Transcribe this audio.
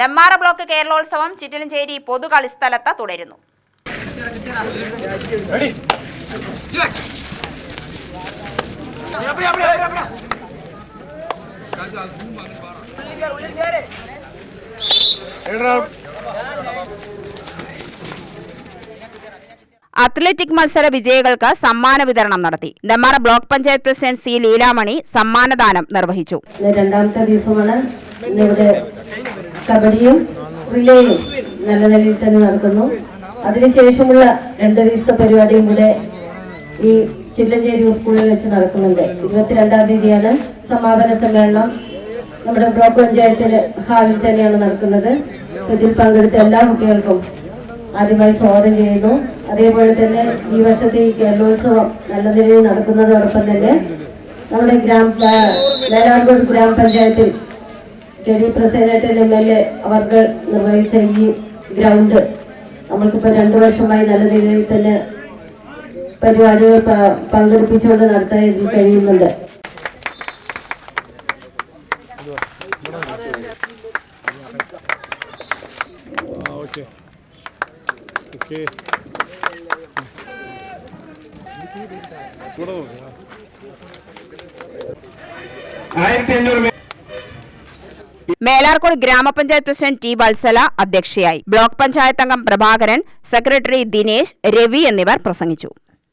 Nenmara block Keralolsavam Chittilancheri പൊതുകളിസ്ഥലത്ത് തുടരുന്നു. Athletic മത്സര വിജയികൾക്ക് സമ്മാന വിതരണം നടത്തി. Nenmara block panchayat president C Leelamani സമ്മാനദാനം നിർവഹിച്ചു. രണ്ടാമത്തെ ദിവസമാണ് ഇവിടെ കബഡിയും റിലേയും നല്ല നിലയിൽ തന്നെ നടക്കുന്നു. അതിനുശേഷമുള്ള 2 ദിവസത്തെ പരിപാടിയും കൂടെ ഈ ചിറ്റിലഞ്ചേരി സ്കൂളിൽ വെച്ച് നടക്കുന്നുണ്ട്. 22-ാം തീയതിയാണ് സമാപന സമ്മേളനം. നമ്മുടെ ബ്ലോക്ക് പഞ്ചായത്തിന് ഹാളിൽ തന്നെയാണ് നടക്കുന്നത്. ഇതിൽ പങ്കെടുത്ത എല്ലാ കുട്ടികൾക്കും ആദ്യമായി സ്വാഗതം ചെയ്യുന്നു. അതേപോലെ തന്നെ ഈ വർഷത്തെ ഈ കേരളോത്സവം നല്ല നിലയിൽ നടക്കുന്നതോടൊപ്പം തന്നെ നമ്മുടെ ലേലാർകോട് ഗ്രാമപഞ്ചായത്തിൽ കെ.ഡി. പ്രസേനേട്ടൻ MLA അവർ നിർവഹിച്ച ഈ ഗ്രൗണ്ട് നമ്മൾക്കിപ്പോൾ 2 വർഷമായി നല്ല നിലയിൽ തന്നെ പരിപാടികൾ പങ്കെടുപ്പിച്ചുകൊണ്ട് നടത്താൻ കഴിയുന്നുണ്ട്. മേലാർകോട് ഗ്രാമപഞ്ചായത്ത് പ്രസിഡന്റ് ടി വത്സല അധ്യക്ഷയായി. ബ്ലോക്ക് പഞ്ചായത്ത് അംഗം പ്രഭാകരൻ, സെക്രട്ടറി ദിനേശ്, രവി എന്നിവർ പ്രസംഗിച്ചു.